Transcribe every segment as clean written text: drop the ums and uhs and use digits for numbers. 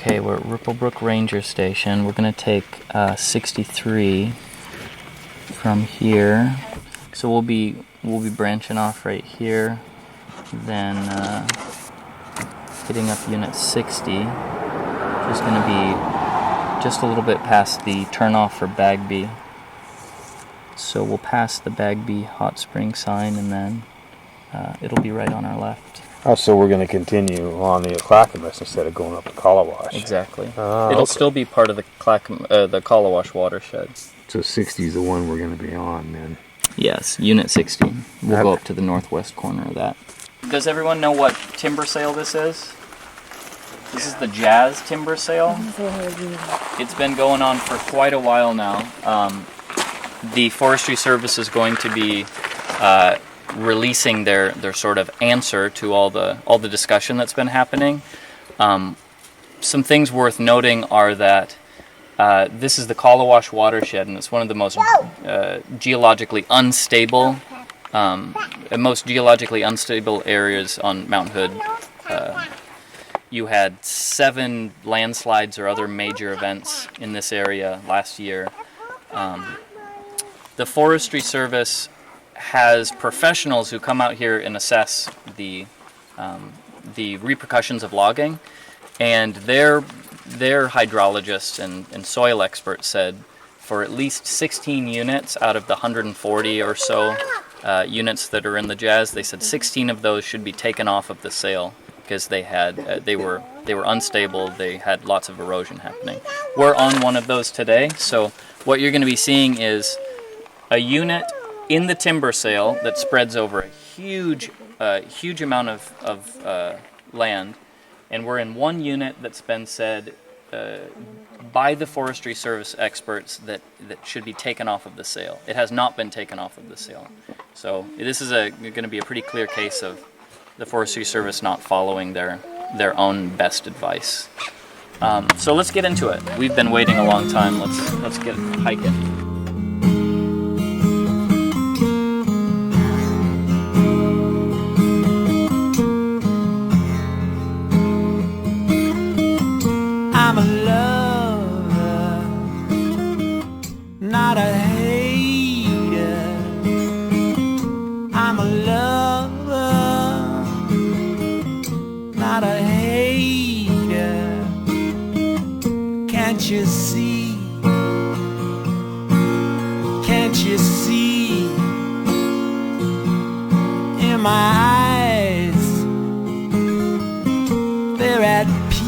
Okay, we're at Ripplebrook Ranger Station. We're going to take 63 from here. So we'll be branching off right here, then hitting up unit 60. Just going to be just a little bit past the turnoff for Bagby. So we'll pass the Bagby hot spring sign, and then it'll be right on our left. Oh, so we're going to continue on the Clackamas instead of going up to Kallawash. Exactly. It'll still be part of the Kallawash watershed. So 60 is the one we're going to be on then. Yes, Unit 60. We'll go up to the northwest corner of that. Does everyone know what timber sale this is? This is the Jazz timber sale. It's been going on for quite a while now. The Forestry Service is going to be releasing their sort of answer to all the discussion that's been happening. Some things worth noting are that this is the Kallawash watershed, and it's one of the most geologically unstable areas on Mount Hood. You had 7 landslides or other major events in this area last year. The Forestry Service has professionals who come out here and assess the repercussions of logging, and their hydrologists and soil experts said for at least 16 units out of the 140 or so units that are in the Jazz, they said 16 of those should be taken off of the sale because they were unstable. They had lots of erosion happening. We're on one of those today, so what you're going to be seeing is a unit in the timber sale that spreads over a huge amount of land, and we're in one unit that's been said by the Forestry Service experts that should be taken off of the sale. It has not been taken off of the sale. So this is going to be a pretty clear case of the Forestry Service not following their own best advice. So let's get into it. We've been waiting a long time. Let's get hiking. I'm a lover, not a hater. I'm a lover, not a hater. Can't you see? Can't you see? In my eyes, they're at peace.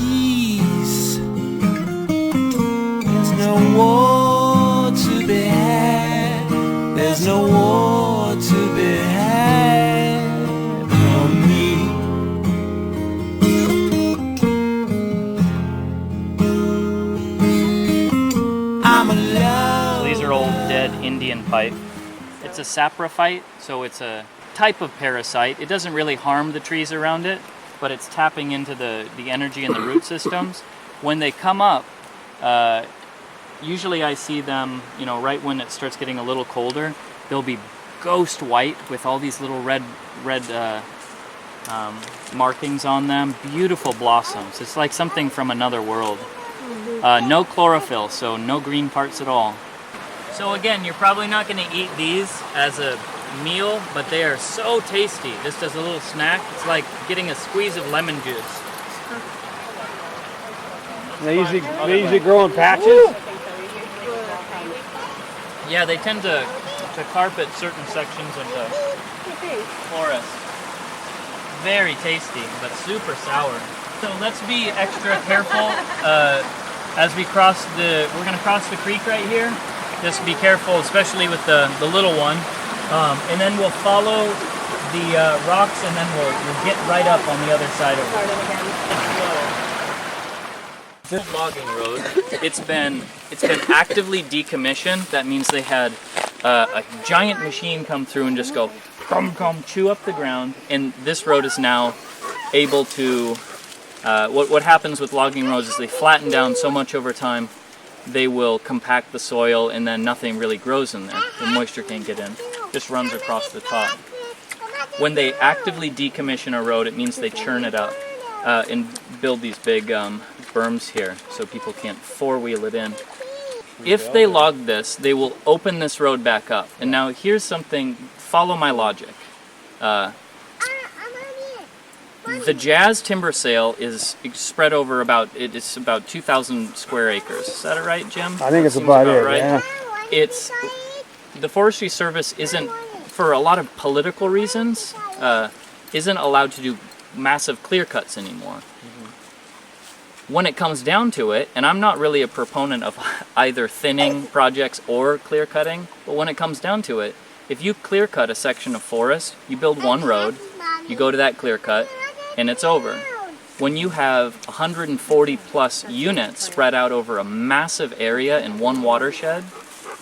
There's no war to be had. There's no war to be had on me. I'm a love. These are old dead Indian pipe. It's a saprophyte, so it's a type of parasite. It doesn't really harm the trees around it, but it's tapping into the energy in the root systems. When they come up, usually I see them, right when it starts getting a little colder, they'll be ghost white with all these little red markings on them. Beautiful blossoms. It's like something from another world. No chlorophyll, so no green parts at all. So again, you're probably not going to eat these as a meal, but they are so tasty. Just as a little snack, it's like getting a squeeze of lemon juice. They usually grow in patches? Yeah, they tend to carpet certain sections of the forest. Very tasty, but super sour. So let's be extra careful as we're going to cross the creek right here. Just be careful, especially with the little one. And then we'll follow the rocks, and then we'll get right up on the other side of it. This logging road, it's been actively decommissioned. That means they had a giant machine come through and just go chew up the ground. And this road is now able to. What happens with logging roads is they flatten down so much over time, they will compact the soil, and then nothing really grows in there. The moisture can't get in. Just runs across the top. When they actively decommission a road, it means they churn it up and build these big berms here so people can't four-wheel it in. If they log this, they will open this road back up. And now here's something, follow my logic. The Jazz timber sale is spread over about 2,000 square acres. Is that right, Jim? I think That it's seems about it, right. yeah. It's, the Forestry Service isn't, for a lot of political reasons, isn't allowed to do massive clear cuts anymore. When it comes down to it, and I'm not really a proponent of either thinning projects or clear cutting, but when it comes down to it, if you clear cut a section of forest, you build one road, you go to that clear cut, and it's over. When you have 140 plus units spread out over a massive area in one watershed,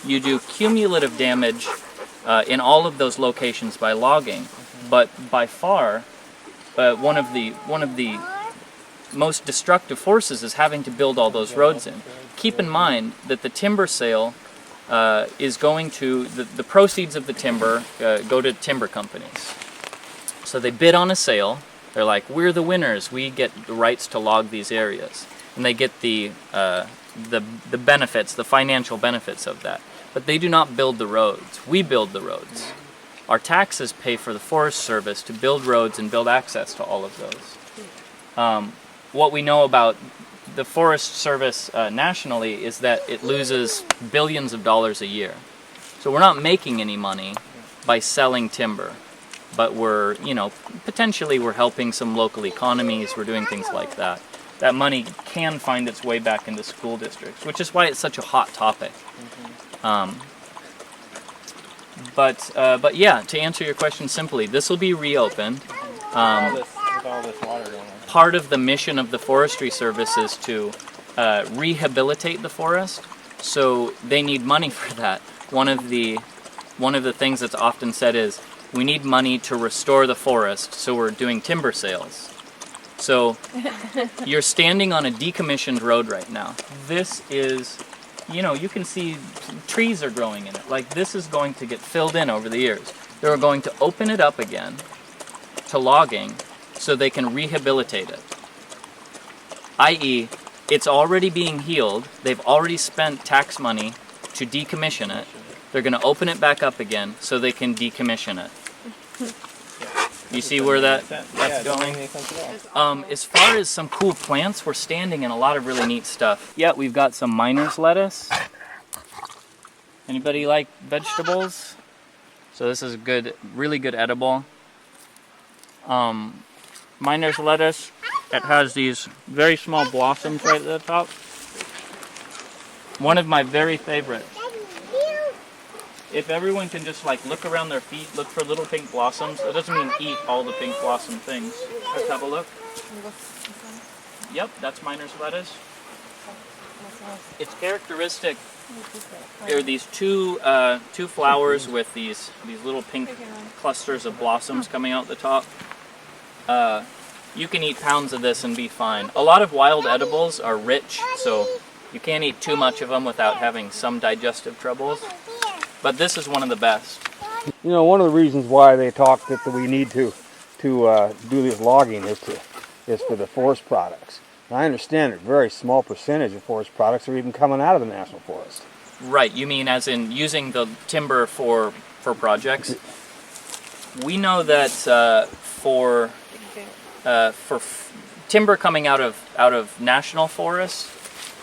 you do cumulative damage in all of those locations by logging. But by far, one of the most destructive forces is having to build all those roads in. Keep in mind that the timber sale is going to, the proceeds of the timber go to timber companies. So they bid on a sale, they're like, we're the winners, we get the rights to log these areas. And they get the benefits, the financial benefits of that. But they do not build the roads, we build the roads. Our taxes pay for the Forest Service to build roads and build access to all of those. What we know about the Forest Service nationally is that it loses billions of dollars a year. So we're not making any money by selling timber, but we're, potentially we're helping some local economies, we're doing things like that. That money can find its way back into school districts, which is why it's such a hot topic. But yeah, to answer your question simply, this will be reopened. With all this water going on. Part of the mission of the Forestry Service is to rehabilitate the forest, so they need money for that. One of the things that's often said is, we need money to restore the forest, so we're doing timber sales. So you're standing on a decommissioned road right now. This is, you can see trees are growing in it. Like, this is going to get filled in over the years. They're going to open it up again to logging so they can rehabilitate it. I.e., it's already being healed. They've already spent tax money to decommission it. They're going to open it back up again so they can decommission it. You see where that's going? As far as some cool plants, we're standing in a lot of really neat stuff. Yeah, we've got some miner's lettuce. Anybody like vegetables? So this is a good, really good edible. Miner's lettuce, it has these very small blossoms right at the top. One of my very favorites. If everyone can just look around their feet, look for little pink blossoms. It doesn't mean eat all the pink blossom things. Let's have a look. Yep, that's miner's lettuce. It's characteristic. There are these two flowers with these little pink clusters of blossoms coming out the top. You can eat pounds of this and be fine. A lot of wild edibles are rich, so you can't eat too much of them without having some digestive troubles. But this is one of the best. One of the reasons why they talk that we need to do this logging is for the forest products. And I understand a very small percentage of forest products are even coming out of the national forest. Right, you mean as in using the timber for projects? We know that for timber coming out of national forests,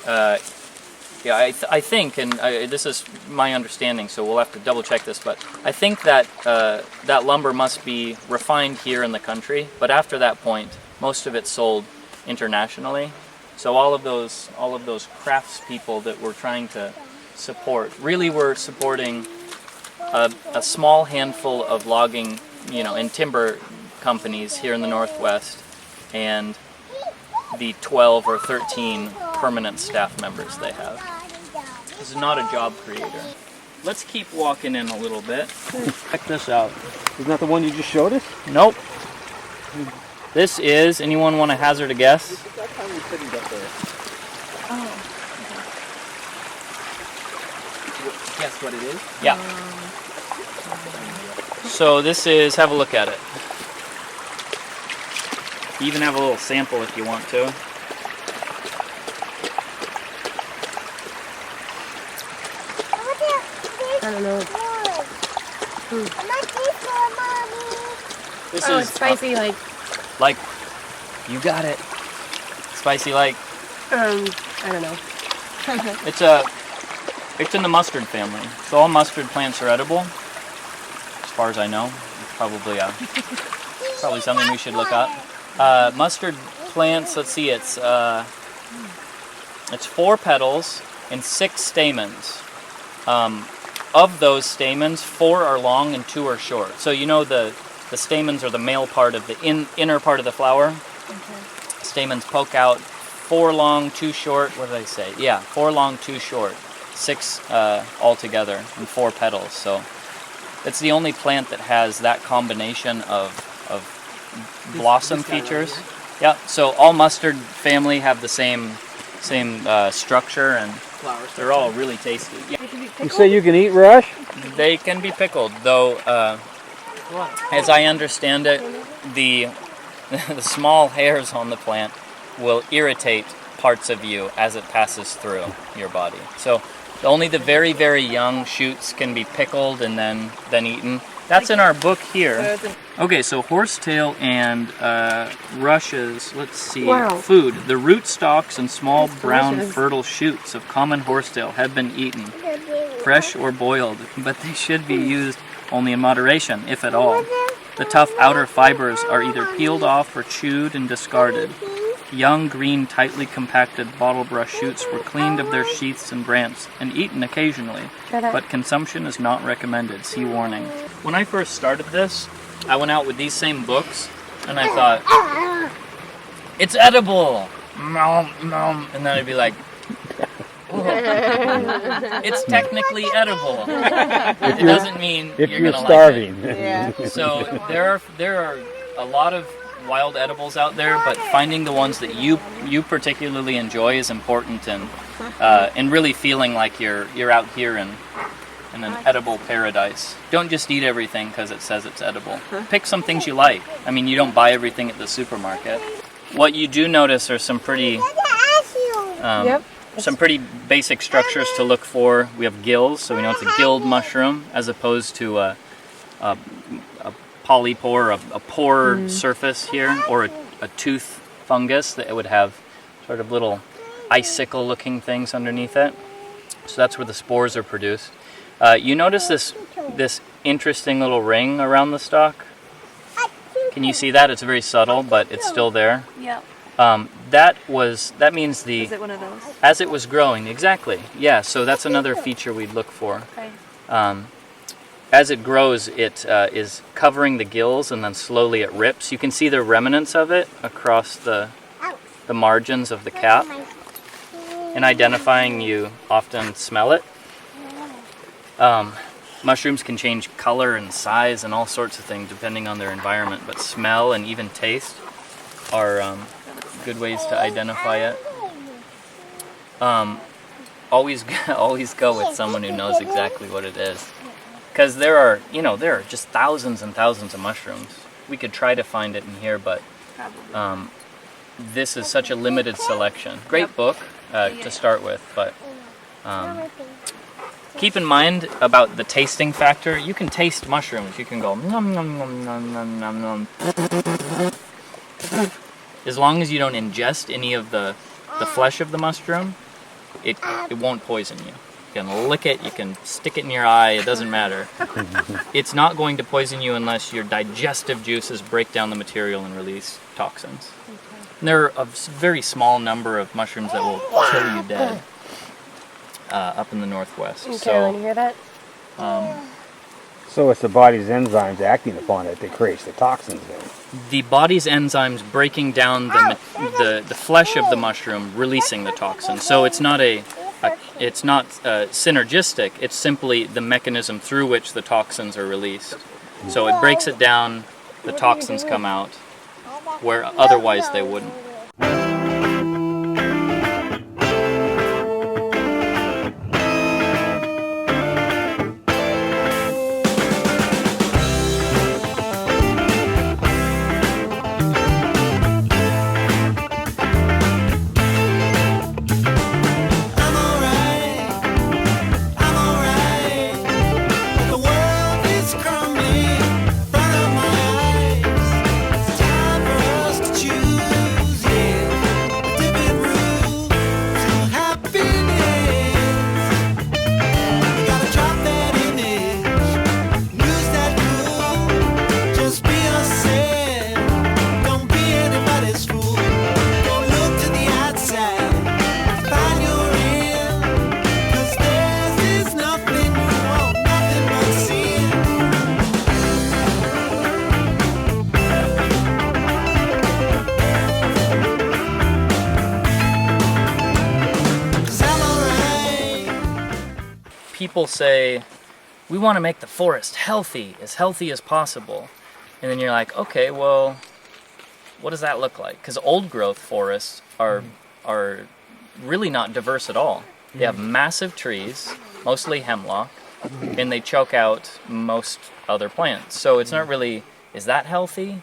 I think, and this is my understanding, so we'll have to double check this, but I think that that lumber must be refined here in the country, but after that point, most of it's sold internationally. So all of those craftspeople that we're trying to support, really we're supporting a small handful of logging, and timber companies here in the Northwest, and the 12 or 13 permanent staff members they have. This is not a job creator. Let's keep walking in a little bit. Check this out. Isn't that the one you just showed us? Nope. This is, anyone want to hazard a guess? That's how we couldn't get there. Guess what it is? Yeah. So this is, have a look at it. You even have a little sample if you want to. This Oh, is it's spicy, like, you got it. Spicy like. I don't know. It's in the mustard family. So all mustard plants are edible, as far as I know. It's probably something we should look up. Mustard plants. Let's see. It's 4 petals and 6 stamens. Of those stamens, 4 are long and 2 are short. So you know the stamens are the male part of the inner part of the flower. Okay. Stamens poke out. 4 long, 2 short. What did I say? Yeah, 4 long, 2 short. 6 altogether and 4 petals. So it's the only plant that has that combination of blossom features. Yeah. So all mustard family have the same structure, and they're all really tasty. Yeah. You say you can eat Rush? They can be pickled, though. As I understand it, the small hairs on the plant will irritate parts of you as it passes through your body. So only the very, very young shoots can be pickled and then eaten. That's in our book here. Okay, so horsetail and rushes, let's see, food. The root stalks and small brown fertile shoots of common horsetail have been eaten, fresh or boiled, but they should be used only in moderation, if at all. The tough outer fibers are either peeled off or chewed and discarded. Young, green, tightly compacted bottlebrush shoots were cleaned of their sheaths and branches and eaten occasionally, but consumption is not recommended. See warning. When I first started this, I went out with these same books, and I thought, it's edible! Nom, nom. And then I'd be like, oh, it's technically edible. It doesn't mean if you're gonna starving. Like it. Yeah. So there are a lot of wild edibles out there, but finding the ones that you particularly enjoy is important, and really feeling like you're out here in an edible paradise. Don't just eat everything because it says it's edible. Pick some things you like. I mean, you don't buy everything at the supermarket. What you do notice are some pretty some pretty basic structures to look for. We have gills, so we know it's a gilled mushroom as opposed to a polypore, a pore surface here, or a tooth fungus that it would have sort of little icicle-looking things underneath it. So that's where the spores are produced. You notice this interesting little ring around the stalk? Can you see that? It's very subtle, but it's still there. Yeah. That means Is it one of those? as it was growing, exactly. Yeah. So that's another feature we'd look for. Okay. As it grows, it is covering the gills, and then slowly it rips. You can see the remnants of it across the margins of the cap. In identifying, you often smell it. Mushrooms can change color and size and all sorts of things depending on their environment, but smell and even taste are good ways to identify it. Always go with someone who knows exactly what it is. Because there are just thousands and thousands of mushrooms. We could try to find it in here, but this is such a limited selection. Great book to start with, but keep in mind about the tasting factor. You can taste mushrooms. You can go nom nom nom nom nom nom nom. As long as you don't ingest any of the flesh of the mushroom, it won't poison you. You can lick it, you can stick it in your eye, it doesn't matter. It's not going to poison you unless your digestive juices break down the material and release toxins. And there are a very small number of mushrooms that will kill you dead up in the Northwest. Okay, Carolyn, you hear that? So it's the body's enzymes acting upon it that creates the toxins then. The body's enzymes breaking down the flesh of the mushroom, releasing the toxin. So it's not synergistic. It's simply the mechanism through which the toxins are released. So it breaks it down, the toxins come out, where otherwise they wouldn't. I'm alright. The world is crumbling. people say, we want to make the forest healthy as possible. And then you're like, okay, well, what does that look like? Because old growth forests are really not diverse at all. They have massive trees, mostly hemlock, and they choke out most other plants. So it's not really, is that healthy?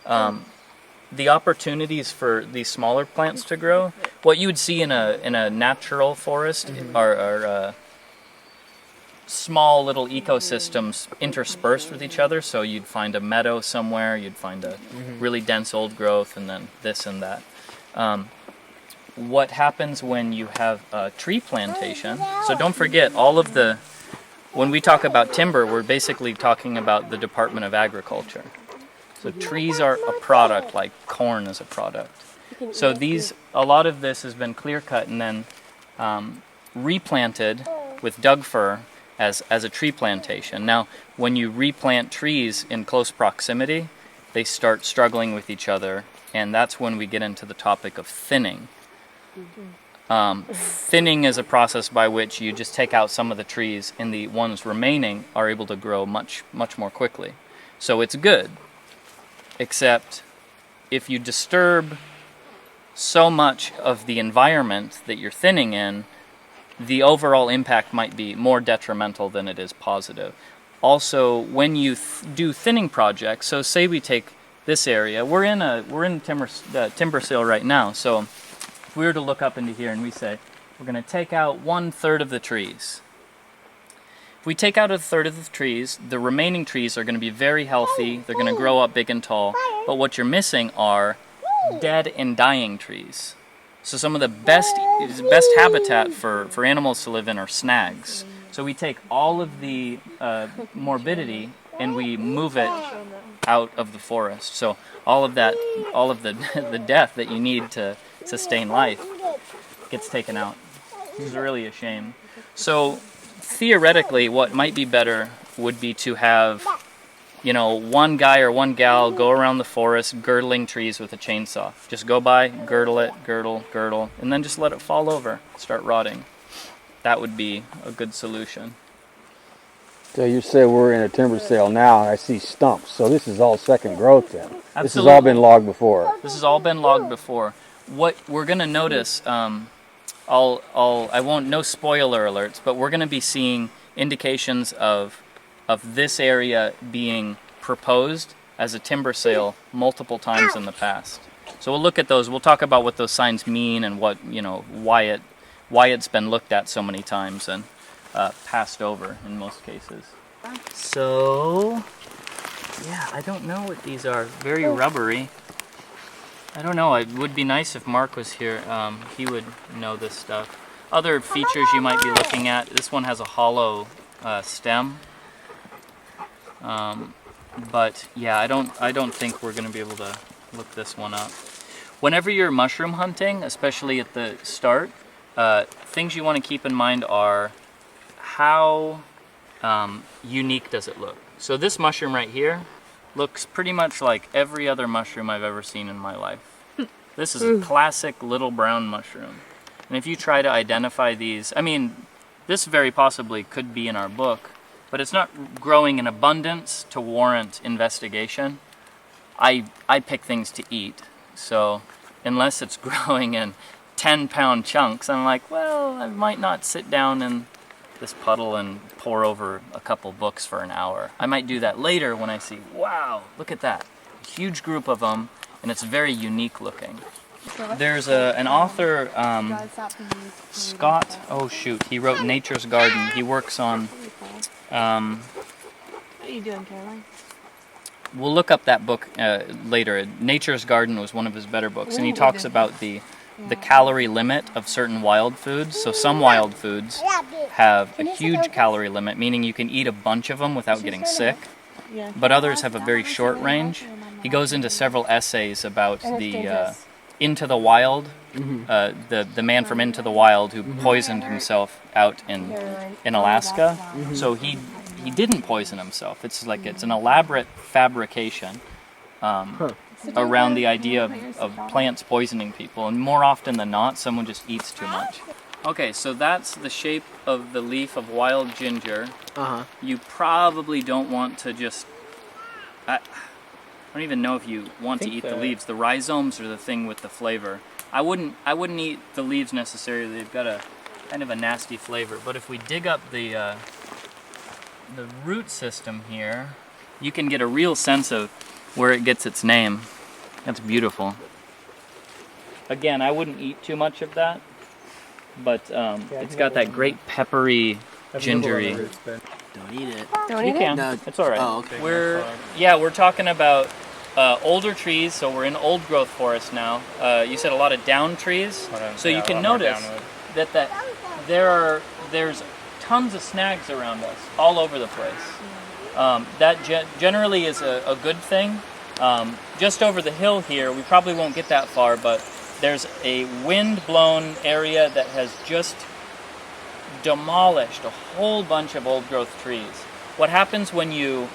The opportunities for these smaller plants to grow, what you would see in a natural forest are small little ecosystems interspersed with each other. So you'd find a meadow somewhere, you'd find a really dense old growth, and then this and that. What happens when you have a tree plantation? So don't forget, when we talk about timber, we're basically talking about the Department of Agriculture. So trees are a product, like corn is a product. So a lot of this has been clear cut and then replanted with Doug fir as a tree plantation. Now, when you replant trees in close proximity, they start struggling with each other, and that's when we get into the topic of thinning. Thinning is a process by which you just take out some of the trees, and the ones remaining are able to grow much, much more quickly. So it's good, except if you disturb so much of the environment that you're thinning in, the overall impact might be more detrimental than it is positive. Also, when you do thinning projects, so say we take this area, we're in timber sale right now. So if we were to look up into here and we say we're going to take out 1/3 of the trees. If we take out 1/3 of the trees, the remaining trees are going to be very healthy. They're going to grow up big and tall. But what you're missing are dead and dying trees. So some of the best habitat for animals to live in are snags. So we take all of the morbidity and we move it out of the forest. So all of the death that you need to sustain life gets taken out. This is really a shame. So theoretically, what might be better would be to have, one guy or one gal go around the forest girdling trees with a chainsaw. Just go by, girdle it, girdle, and then just let it fall over, start rotting. That would be a good solution. So you say we're in a timber sale now, and I see stumps. So this is all second growth then. Absolutely. This has all been logged before. This has all been logged before. What we're going to notice, no spoiler alerts, but we're going to be seeing indications of this area being proposed as a timber sale multiple times in the past. So we'll look at those. We'll talk about what those signs mean and what, why it's been looked at so many times and passed over in most cases. So, yeah, I don't know what these are. Very rubbery. I don't know. It would be nice if Mark was here. He would know this stuff. Other features you might be looking at. This one has a hollow stem. But yeah, I don't think we're going to be able to look this one up. Whenever you're mushroom hunting, especially at the start, things you want to keep in mind are how unique does it look. So this mushroom right here looks pretty much like every other mushroom I've ever seen in my life. This is a classic little brown mushroom. And if you try to identify these, this very possibly could be in our book, but it's not growing in abundance to warrant investigation. I pick things to eat, so unless it's growing in 10-pound chunks, I'm like, well, I might not sit down in this puddle and pour over a couple books for an hour. I might do that later when I see, wow, look at that. A huge group of them, and it's very unique looking. There's an author, Scott, he wrote Nature's Garden. He works on, What are you doing, Caroline? we'll look up that book later. Nature's Garden was one of his better books, and he talks about the calorie limit of certain wild foods. So some wild foods have a huge calorie limit, meaning you can eat a bunch of them without getting sick, but others have a very short range. He goes into several essays about the Into the Wild, the man from Into the Wild who poisoned himself out in Alaska. So he didn't poison himself. It's an elaborate fabrication around the idea of plants poisoning people, and more often than not, someone just eats too much. Okay, so that's the shape of the leaf of wild ginger. Uh-huh. You probably don't want to just... I don't even know if you want to eat the leaves. The rhizomes are the thing with the flavor. I wouldn't eat the leaves necessarily. They've got a kind of a nasty flavor. But if we dig up the root system here, you can get a real sense of where it gets its name. That's beautiful. Again, I wouldn't eat too much of that, but it's got that great peppery, gingery. Don't eat it. Don't You eat can. No. It's all right. Oh, okay. We're talking about older trees, so we're in old growth forest now. You said a lot of down trees, so you can notice that there's tons of snags around us all over the place. That generally is a good thing. Just over the hill here, we probably won't get that far, but there's a wind-blown area that has just demolished a whole bunch of old-growth trees. What happens when you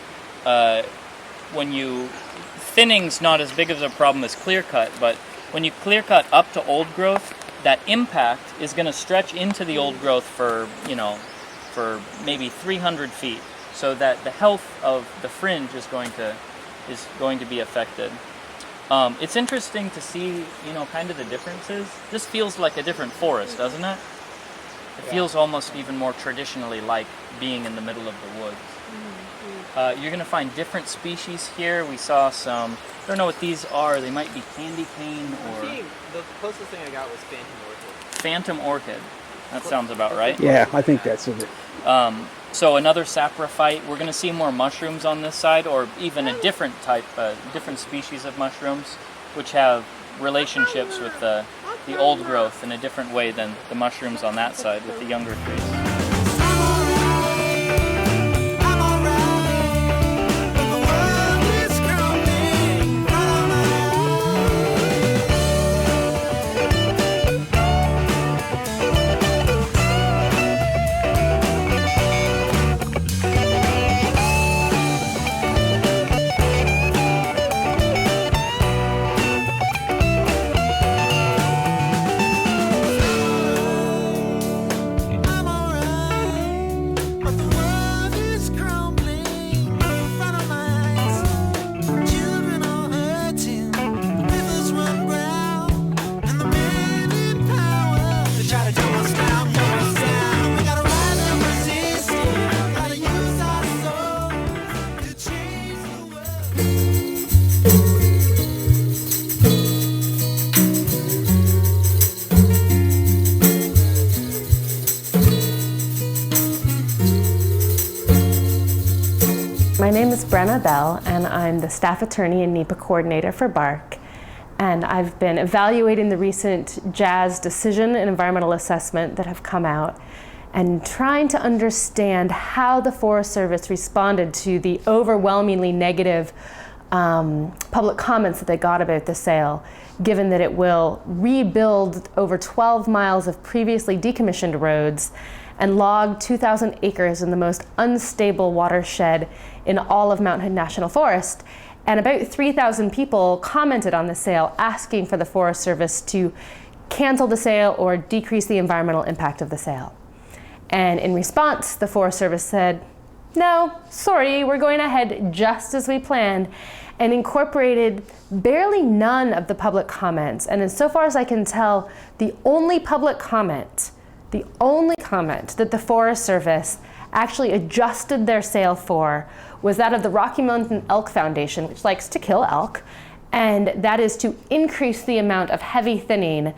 thinning's not as big of a problem as clear-cut, but when you clear-cut up to old growth, that impact is going to stretch into the old growth for maybe 300 feet, so that the health of the fringe is going to be affected. It's interesting to see, kind of the differences. This feels like a different forest, doesn't it? It feels almost even more traditionally like being in the middle of the woods. You're going to find different species here. We saw some, I don't know what these are. They might be candy cane or... The closest thing I got was phantom orchid. Phantom orchid. That sounds about right. Yeah, I think that's it. So another saprophyte. We're going to see more mushrooms on this side, or even a different type, different species of mushrooms, which have relationships with the old growth in a different way than the mushrooms on that side with the younger trees. My name is Brenna Bell, and I'm the staff attorney and NEPA coordinator for BARC. And I've been evaluating the recent JAZ decision and environmental assessment that have come out and trying to understand how the Forest Service responded to the overwhelmingly negative public comments that they got about the sale, given that it will rebuild over 12 miles of previously decommissioned roads and log 2,000 acres in the most unstable watershed in all of Mount Hood National Forest. And about 3,000 people commented on the sale, asking for the Forest Service to cancel the sale or decrease the environmental impact of the sale. And in response, the Forest Service said, no, sorry, we're going ahead just as we planned, and incorporated barely none of the public comments. And as so far as I can tell, the only public comment that the Forest Service actually adjusted their sale for was that of the Rocky Mountain Elk Foundation, which likes to kill elk, and that is to increase the amount of heavy thinning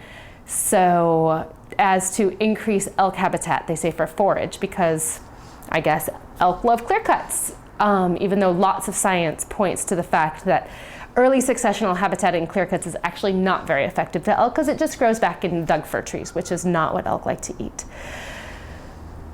so as to increase elk habitat, they say, for forage, because I guess elk love clear cuts, even though lots of science points to the fact that early successional habitat in clear cuts is actually not very effective to elk because it just grows back in Doug fir trees, which is not what elk like to eat.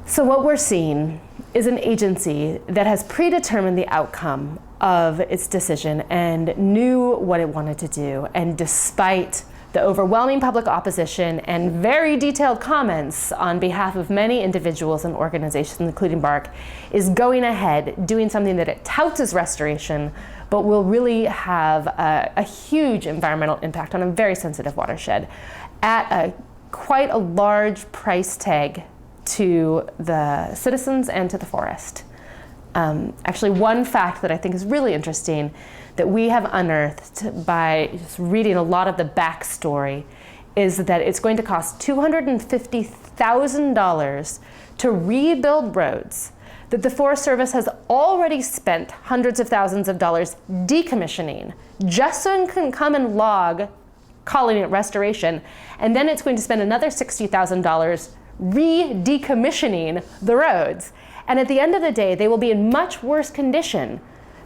So what we're seeing is an agency that has predetermined the outcome of its decision and knew what it wanted to do, and despite the overwhelming public opposition and very detailed comments on behalf of many individuals and organizations, including BARC, is going ahead doing something that it touts as restoration, but will really have a huge environmental impact on a very sensitive watershed at a quite a large price tag to the citizens and to the forest. Actually, one fact that I think is really interesting that we have unearthed by just reading a lot of the backstory is that it's going to cost $250,000 to rebuild roads that the Forest Service has already spent hundreds of thousands of dollars decommissioning just so it can come and log, calling it restoration, and then it's going to spend another $60,000 re-decommissioning the roads. And at the end of the day, they will be in much worse condition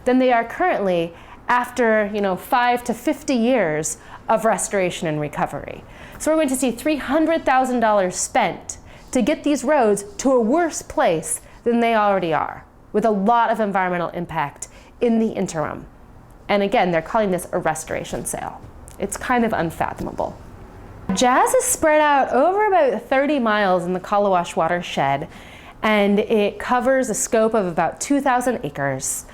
than they are currently after 5 to 50 years of restoration and recovery. So we're going to see $300,000 spent to get these roads to a worse place than they already are, with a lot of environmental impact in the interim. And again, they're calling this a restoration sale. It's kind of unfathomable. Jazz is spread out over about 30 miles in the Kallawash watershed, and it covers a scope of about 2,000 acres.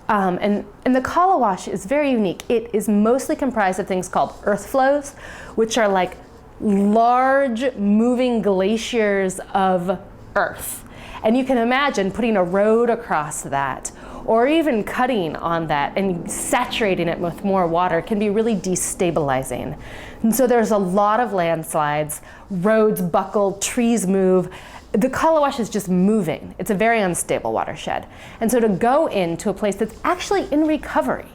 And the Kallawash is very unique. It is mostly comprised of things called earth flows, which are like large moving glaciers of earth. And you can imagine putting a road across that, or even cutting on that and saturating it with more water can be really destabilizing. And so there's a lot of landslides, roads buckle, trees move. The Kallawash is just moving. It's a very unstable watershed. And so to go into a place that's actually in recovery,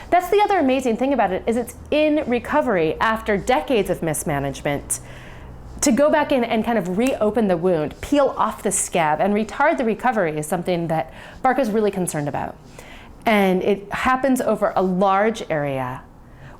that's the other amazing thing about it, is it's in recovery after decades of mismanagement. To go back in and kind of reopen the wound, peel off the scab, and retard the recovery is something that BARC is really concerned about. And it happens over a large area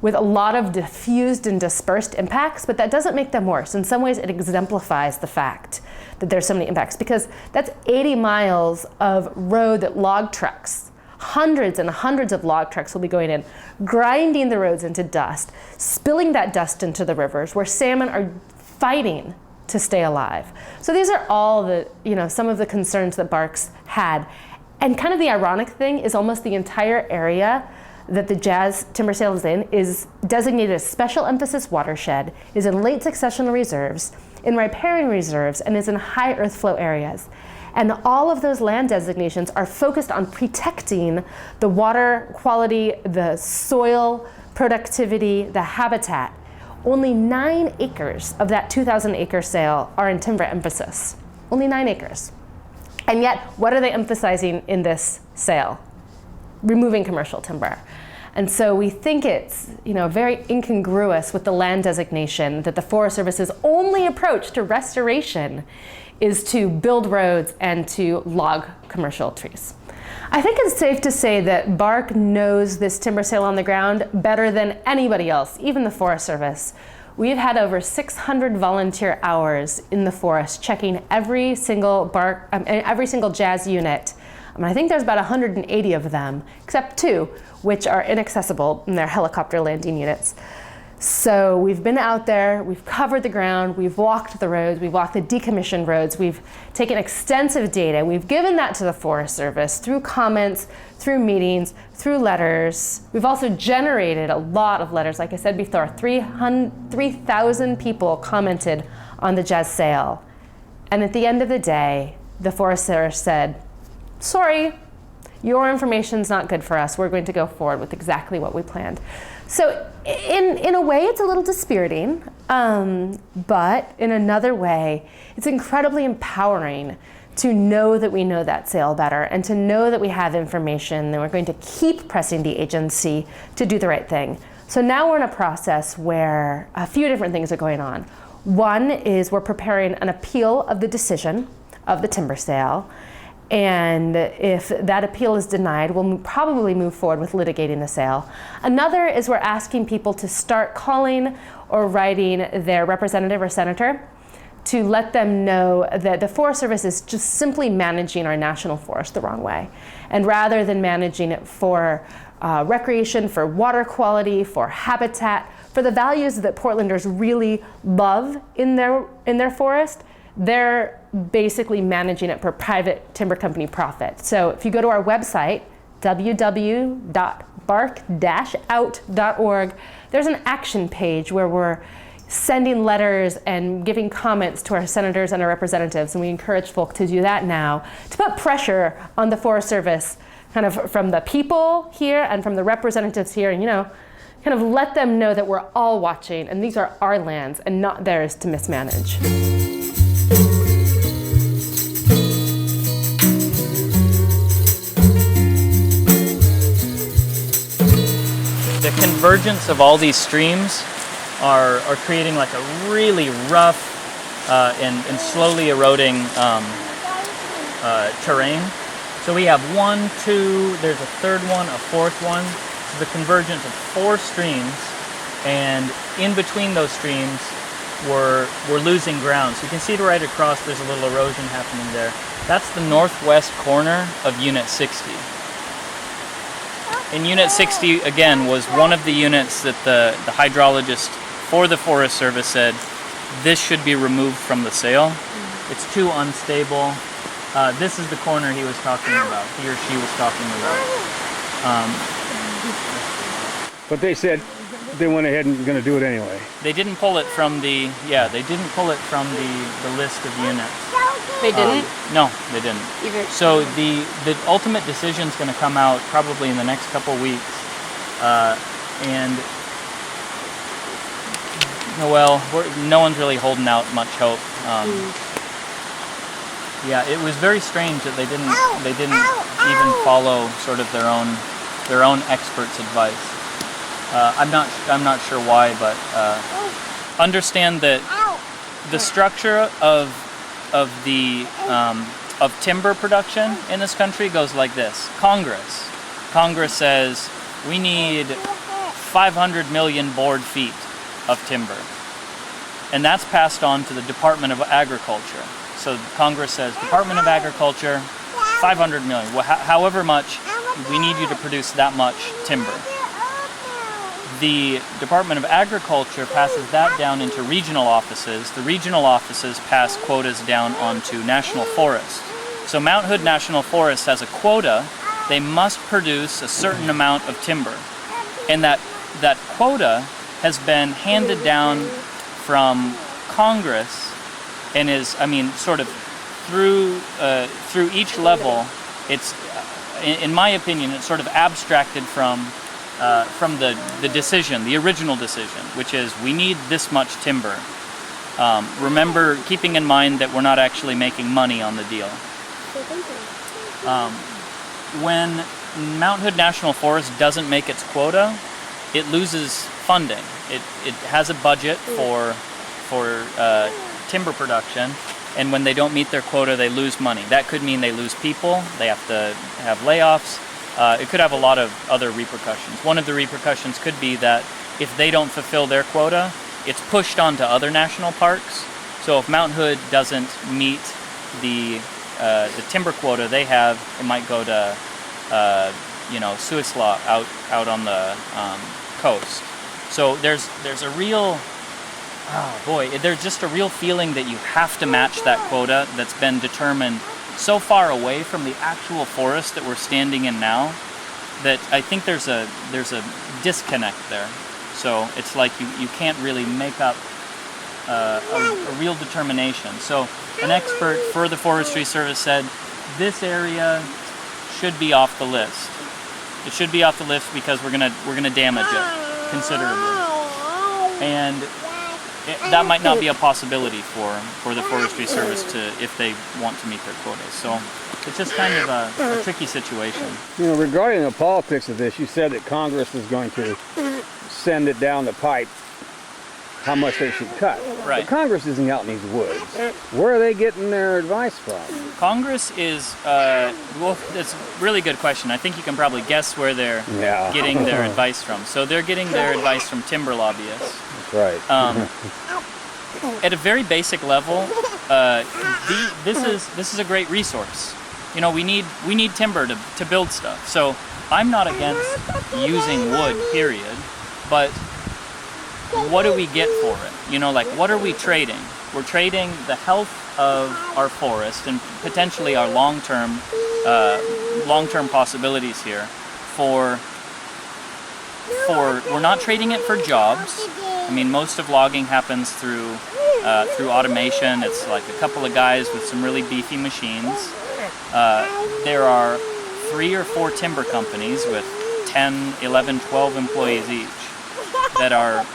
with a lot of diffused and dispersed impacts, but that doesn't make them worse. In some ways, it exemplifies the fact that there's so many impacts, because that's 80 miles of road that log trucks, hundreds and hundreds of log trucks will be going in, grinding the roads into dust, spilling that dust into the rivers where salmon are fighting to stay alive. So these are all the, some of the concerns that BARC's had. And kind of the ironic thing is almost the entire area that the Jazz timber sale is in is designated as special emphasis watershed, is in late successional reserves, in riparian reserves, and is in high earth flow areas. And all of those land designations are focused on protecting the water quality, the soil productivity, the habitat. Only 9 acres of that 2,000 acre sale are in timber emphasis. Only 9 acres. And yet, what are they emphasizing in this sale? Removing commercial timber. And so we think it's very incongruous with the land designation that the Forest Service's only approach to restoration is to build roads and to log commercial trees. I think it's safe to say that BARC knows this timber sale on the ground better than anybody else, even the Forest Service. We've had over 600 volunteer hours in the forest checking every single Jazz unit. I think there's about 180 of them, except 2, which are inaccessible, and they're helicopter landing units. So we've been out there, we've covered the ground, we've walked the roads, we've walked the decommissioned roads, we've taken extensive data, we've given that to the Forest Service through comments, through meetings, through letters. We've also generated a lot of letters. Like I said before, 3,000 people commented on the Jazz sale. And at the end of the day, the Forest Service said, sorry, your information's not good for us. We're going to go forward with exactly what we planned. So in a way, it's a little dispiriting, but in another way, it's incredibly empowering to know that we know that sale better and to know that we have information, that we're going to keep pressing the agency to do the right thing. So now we're in a process where a few different things are going on. One is we're preparing an appeal of the decision of the timber sale. And if that appeal is denied, we'll probably move forward with litigating the sale. Another is we're asking people to start calling or writing their representative or senator to let them know that the Forest Service is just simply managing our national forest the wrong way. And rather than managing it for recreation, for water quality, for habitat, for the values that Portlanders really love in their forest, they're basically managing it for private timber company profit. So if you go to our website, www.bark-out.org, there's an action page where we're sending letters and giving comments to our senators and our representatives, and we encourage folk to do that now, to put pressure on the Forest Service, kind of from the people here and from the representatives here, and kind of let them know that we're all watching, and these are our lands and not theirs to mismanage. The convergence of all these streams are creating like a really rough and slowly eroding terrain. So we have 1, 2, there's a third one, a fourth one. So the convergence of 4 streams, and in between those streams we're losing ground. So you can see it right across, there's a little erosion happening there. That's the northwest corner of Unit 60. And Unit 60, again, was one of the units that the hydrologist for the Forest Service said, this should be removed from the sale. It's too unstable. This is the corner he was talking about, he or she was talking about. But they said they went ahead and going to do it anyway. They didn't pull it from the list of units. They didn't? No, they didn't. Either. So the ultimate decision is going to come out probably in the next couple weeks, and well, no one's really holding out much hope. Yeah, it was very strange that they didn't even follow sort of their own experts' advice. I'm not sure why, but understand that the structure of timber production in this country goes like this. Congress says we need 500 million board feet of timber, and that's passed on to the Department of Agriculture. So Congress says, Department of Agriculture, 500 million, however much, we need you to produce that much timber. The Department of Agriculture passes that down into regional offices. The regional offices pass quotas down onto national forests. So Mount Hood National Forest has a quota. They must produce a certain amount of timber. And that quota has been handed down from Congress and is, sort of through each level. It's, in my opinion, it's sort of abstracted from the decision, the original decision, which is we need this much timber. Remember, keeping in mind that we're not actually making money on the deal. When Mount Hood National Forest doesn't make its quota, it loses funding. It has a budget for timber production, and when they don't meet their quota, they lose money. That could mean they lose people. They have to have layoffs. It could have a lot of other repercussions. One of the repercussions could be that if they don't fulfill their quota, it's pushed onto other national parks. So if Mount Hood doesn't meet the timber quota they have, it might go to Suislaw out on the coast. So there's a real there's just a real feeling that you have to match that quota that's been determined so far away from the actual forest that we're standing in now, that I think there's a disconnect there. So it's like you can't really make up a real determination. So an expert for the Forestry Service said this area should be off the list. It should be off the list because we're gonna damage it considerably, and that might not be a possibility for the Forestry Service if they want to meet their quotas. So it's just kind of a tricky situation. Regarding the politics of this, you said that Congress was going to send it down the pipe how much they should cut. Right. But Congress isn't out in these woods. Where are they getting their advice from? Congress is, that's a really good question. I think you can probably guess where they're getting their advice from. So they're getting their advice from timber lobbyists. Right. At a very basic level, this is a great resource. We need timber to build stuff. So I'm not against using wood, period. But what do we get for it? What are we trading? We're trading the health of our forest and potentially our long-term possibilities here for we're not trading it for jobs. I mean, most of logging happens through automation. It's like a couple of guys with some really beefy machines. There are 3 or 4 timber companies with 10, 11, 12 employees each that are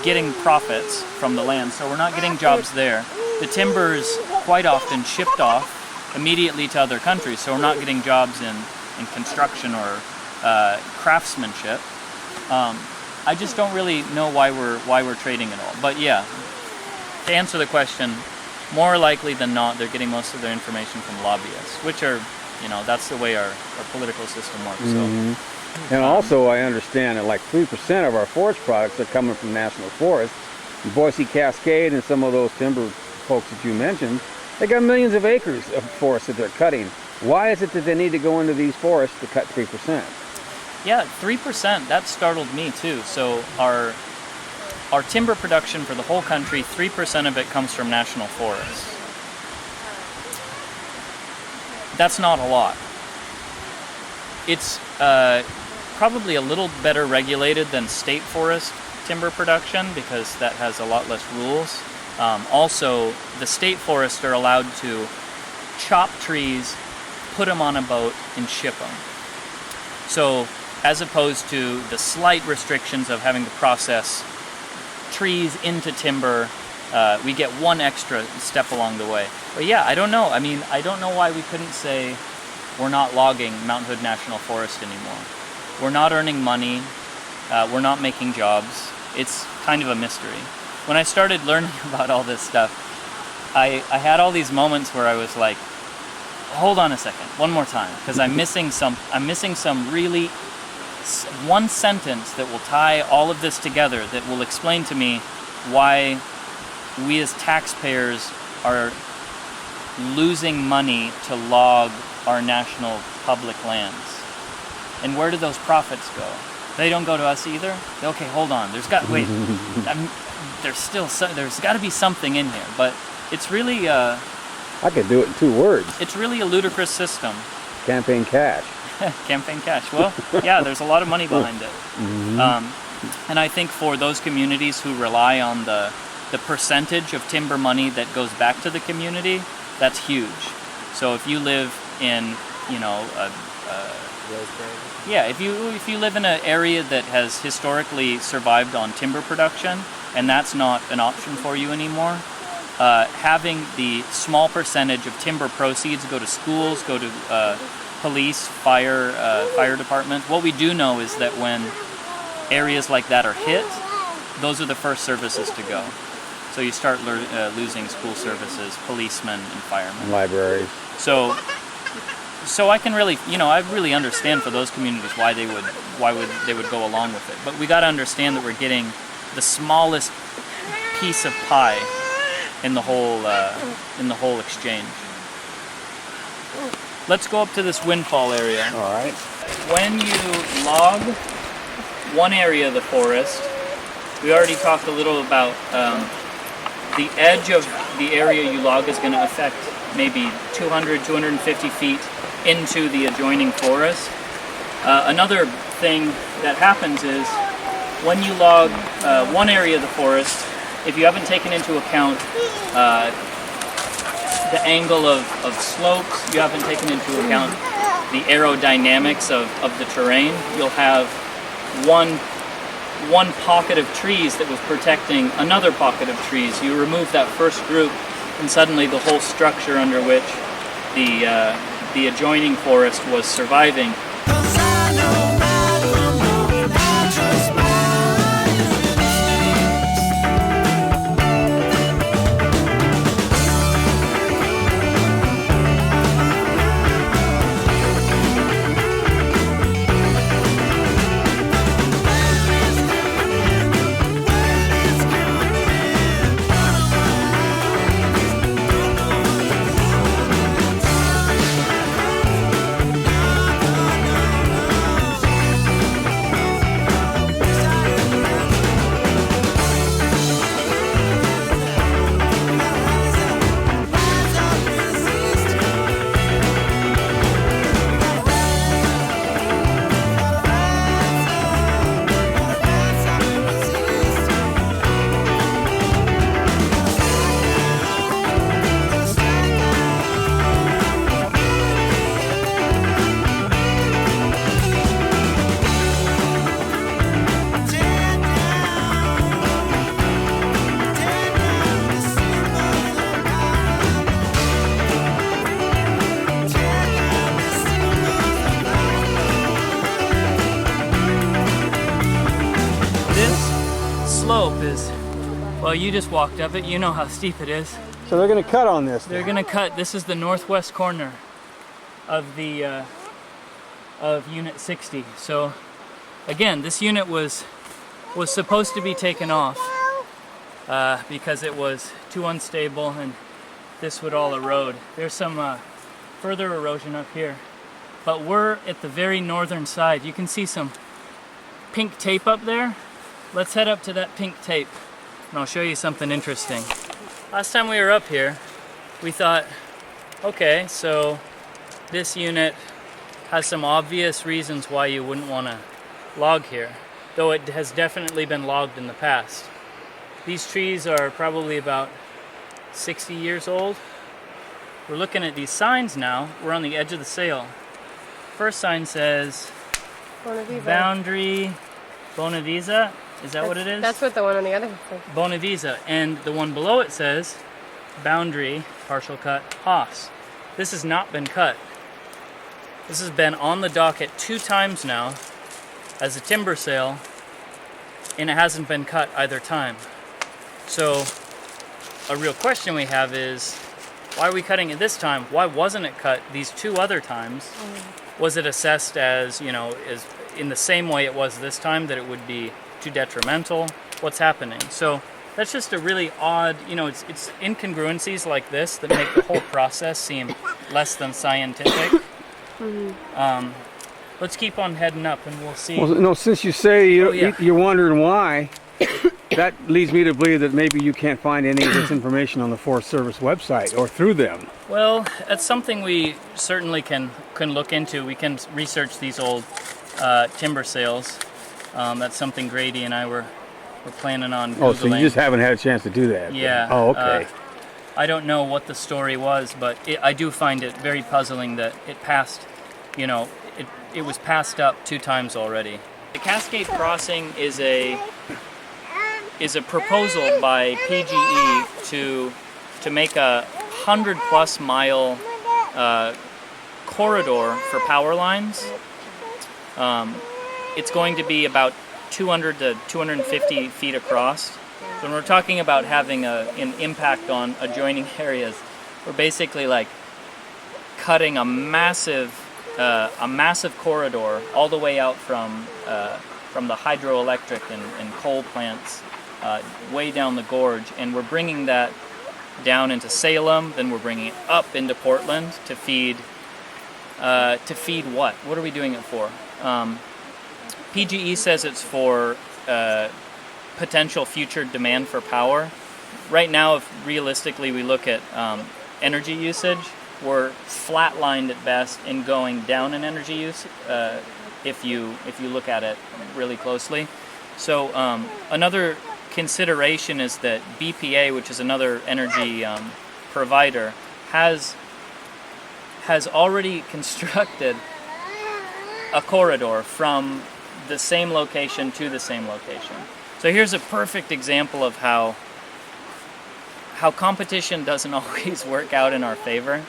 getting profits from the land. So we're not getting jobs there. The timber's quite often shipped off immediately to other countries, so we're not getting jobs in construction or craftsmanship. I just don't really know why we're trading at all. But yeah, to answer the question, more likely than not, they're getting most of their information from lobbyists, which are, that's the way our political system works. So. And also, I understand that like 3% of our forest products are coming from national forests. Boise Cascade and some of those timber folks that you mentioned, they got millions of acres of forest that they're cutting. Why is it that they need to go into these forests to cut 3%? Yeah, 3%, that startled me too. So our timber production for the whole country, 3% of it comes from national forests. That's not a lot. It's probably a little better regulated than state forest timber production because that has a lot less rules. Also, the state forests are allowed to chop trees, put them on a boat, and ship them. So, as opposed to the slight restrictions of having to process trees into timber, we get one extra step along the way. But yeah, I don't know. I mean, I don't know why we couldn't say we're not logging Mount Hood National Forest anymore. We're not earning money. We're not making jobs. It's kind of a mystery. When I started learning about all this stuff, I had all these moments where I was like, hold on a second, one more time, because I'm missing some really one sentence that will tie all of this together, that will explain to me why we as taxpayers are losing money to log our national public lands. And where do those profits go? They don't go to us either? Okay, hold on. There's got to be something in here, but it's really I could do it in 2 words. It's really a ludicrous system. Campaign cash. Campaign cash. Well, yeah, there's a lot of money behind it. And I think for those communities who rely on the percentage of timber money that goes back to the community, that's huge. So if you live in, if you live in an area that has historically survived on timber production, and that's not an option for you anymore, having the small percentage of timber proceeds go to schools, go to police, fire department. What we do know is that when areas like that are hit, those are the first services to go. So you start losing school services, policemen, and firemen. Libraries. So I can really, I really understand for those communities why they would go along with it. But we got to understand that we're getting the smallest piece of pie in the whole exchange. Let's go up to this windfall area. All right. When you log one area of the forest, we already talked a little about the edge of the area you log is going to affect maybe 200, 250 feet into the adjoining forest. Another thing that happens is when you log one area of the forest, if you haven't taken into account the angle of slopes, you haven't taken into account the aerodynamics of the terrain, you'll have one pocket of trees that was protecting another pocket of trees. You remove that first group, and suddenly the whole structure under which the adjoining forest was surviving. Well, you just walked up it. You know how steep it is. So they're going to cut on this. They're gonna cut. This is the northwest corner of the of Unit 60. So, again, this unit was supposed to be taken off because it was too unstable and this would all erode. There's some further erosion up here, but we're at the very northern side. You can see some pink tape up there. Let's head up to that pink tape and I'll show you something interesting. Last time we were up here, we thought, okay, so this unit has some obvious reasons why you wouldn't want to log here, though it has definitely been logged in the past. These trees are probably about 60 years old. We're looking at these signs now. We're on the edge of the sale. First sign says Boundary Bonavisa. Is that what it is? That's what the one on the other says. Bonavisa. And the one below it says Boundary Partial Cut Haas. This has not been cut. This has been on the docket 2 times now as a timber sale, and it hasn't been cut either time. So a real question we have is, why are we cutting it this time? Why wasn't it cut these 2 other times? Was it assessed as, as in the same way it was this time, that it would be too detrimental? What's happening? So that's just a really odd, it's incongruencies like this that make the whole process seem less than scientific. Let's keep on heading up and we'll see. Well, no, since you say you're wondering why, that leads me to believe that maybe you can't find any of this information on the Forest Service website or through them. Well, that's something we certainly can look into. We can research these old timber sales. That's something Grady and I were planning on Googling. Oh, so you just haven't had a chance to do that? Yeah. Oh, okay. I don't know what the story was, but I do find it very puzzling that it passed, it was passed up 2 times already. The Cascade Crossing is a proposal by PGE to make a 100+ mile corridor for power lines. It's going to be about 200 to 250 feet across. So when we're talking about having an impact on adjoining areas, we're basically like cutting a massive corridor all the way out from the hydroelectric and coal plants way down the gorge, and we're bringing that down into Salem. Then we're bringing it up into Portland to feed what? What are we doing it for? PGE says it's for potential future demand for power. Right now, if realistically we look at energy usage, we're flatlined at best and going down in energy use if you look at it really closely. So another consideration is that BPA, which is another energy provider, has already constructed a corridor from the same location to the same location. So here's a perfect example of how competition doesn't always work out in our favor.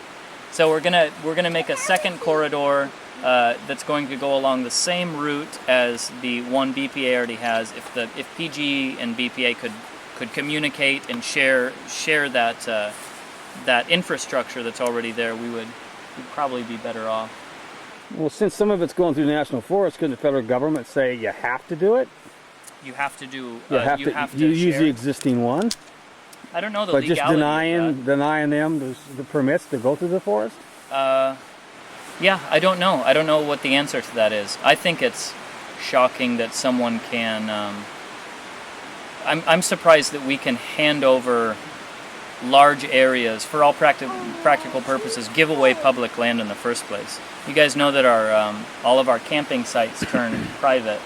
So we're gonna make a second corridor that's going to go along the same route as the one BPA already has. If PG and BPA could communicate and share that infrastructure that's already there, we'd probably be better off. Well, since some of it's going through national forests, couldn't the federal government say you have to do it? You have to do. You have to use the existing one. I don't know the but legality. But just denying them the permits to go through the forest. Yeah, I don't know. I don't know what the answer to that is. I think it's shocking that someone can. I'm surprised that we can hand over large areas for all practical purposes, give away public land in the first place. You guys know that all of our camping sites turn private.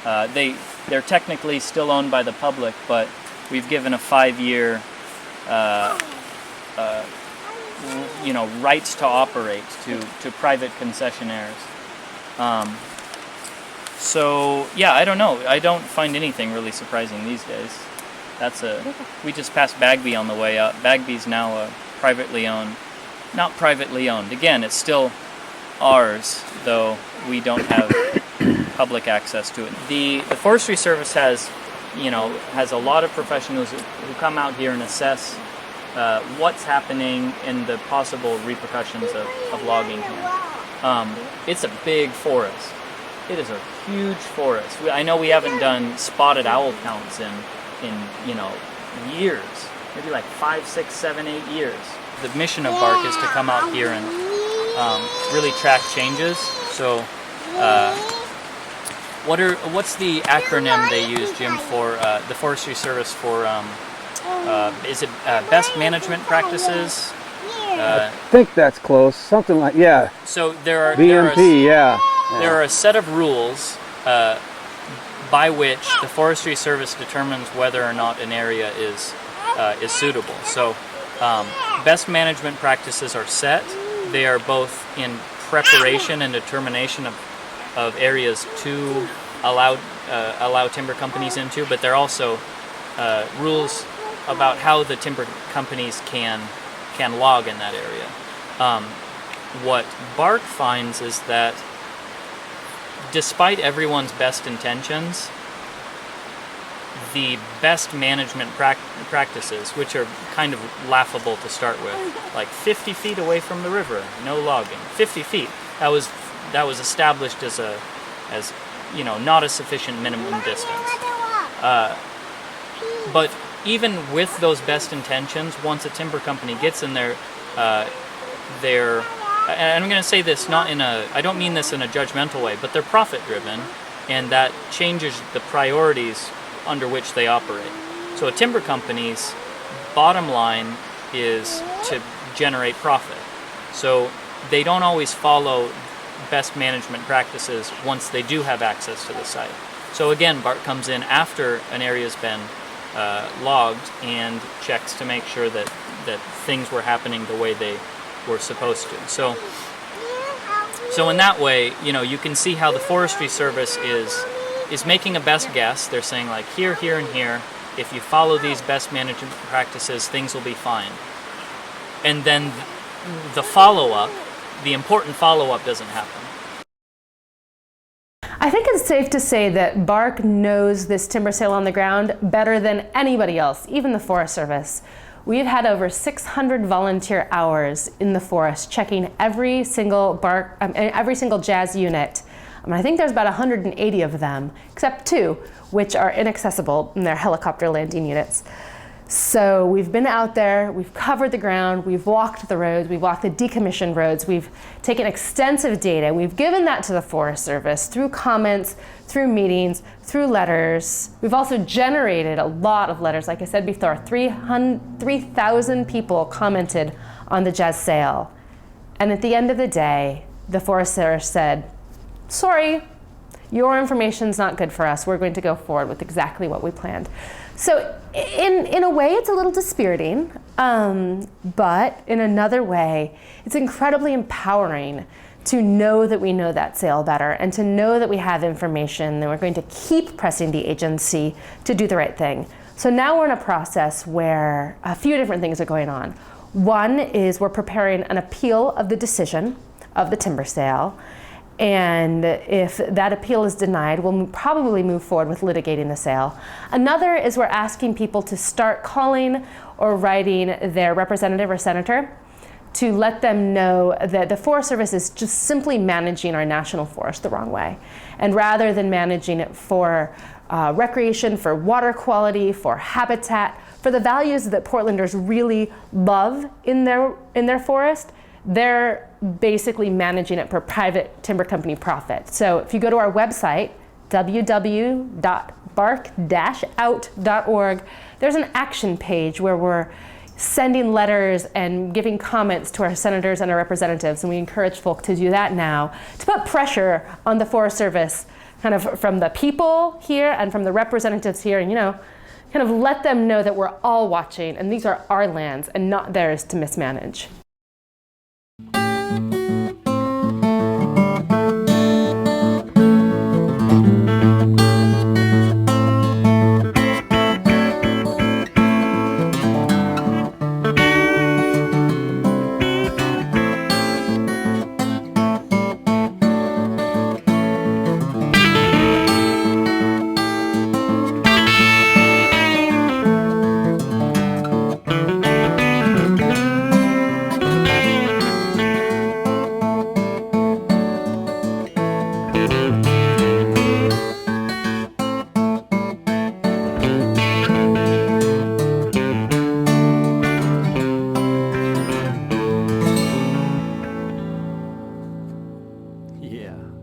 They're technically still owned by the public, but we've given a 5-year rights to operate to private concessionaires. So yeah, I don't know. I don't find anything really surprising these days. We just passed Bagby on the way up. Bagby's now privately owned. Not privately owned. Again, it's still ours, though we don't have public access to it. The Forestry Service has has a lot of professionals who come out here and assess what's happening and the possible repercussions of logging here. It's a big forest. It is a huge forest. I know we haven't done spotted owl counts in years, maybe like 5, 6, 7, 8 years. The mission of BARC is to come out here and really track changes. So, what's the acronym they use, Jim, for the Forestry Service for? Is it best management practices? I think that's close. Something like, yeah. So there are BMP, yeah. There are a set of rules by which the Forestry Service determines whether or not an area is suitable. So best management practices are set. They are both in preparation and determination of areas to allow timber companies into, but they're also rules about how the timber companies can log in that area. What BARC finds is that despite everyone's best intentions, the best management practices, which are kind of laughable to start with, like 50 feet away from the river, no logging. 50 feet. That was established as not a sufficient minimum distance. But even with those best intentions, once a timber company gets in there, and I'm going to say this I don't mean this in a judgmental way, but they're profit driven, and that changes the priorities under which they operate. So a timber company's bottom line is to generate profit. So they don't always follow best management practices once they do have access to the site. So again, BARC comes in after an area's been logged and checks to make sure that things were happening the way they were supposed to. So in that way, you can see how the Forestry Service is making a best guess. They're saying like here, here, and here, if you follow these best management practices, things will be fine. And then the follow-up, the important follow-up doesn't happen. I think it's safe to say that BARC knows this timber sale on the ground better than anybody else, even the Forest Service. We've had over 600 volunteer hours in the forest checking every single jazz unit. I think there's about 180 of them, except 2, which are inaccessible, and they're helicopter landing units. So we've been out there, we've covered the ground, we've walked the roads, we've walked the decommissioned roads, we've taken extensive data, we've given that to the Forest Service through comments, through meetings, through letters. We've also generated a lot of letters. Like I said before, 3,000 people commented on the jazz sale. And at the end of the day, the Forest Service said, sorry, your information's not good for us. We're going to go forward with exactly what we planned. So in a way, it's a little dispiriting, but in another way, it's incredibly empowering to know that we know that sale better and to know that we have information and we're going to keep pressing the agency to do the right thing. So now we're in a process where a few different things are going on. One is we're preparing an appeal of the decision of the timber sale. And if that appeal is denied, we'll probably move forward with litigating the sale. Another is we're asking people to start calling or writing their representative or senator to let them know that the Forest Service is just simply managing our national forest the wrong way. And rather than managing it for recreation, for water quality, for habitat, for the values that Portlanders really love in their forest, they're basically managing it for private timber company profit. So if you go to our website, www.bark-out.org, there's an action page where we're sending letters and giving comments to our senators and our representatives, and we encourage folk to do that now to put pressure on the Forest Service, kind of from the people here and from the representatives here, and kind of let them know that we're all watching and these are our lands and not theirs to mismanage. Yeah.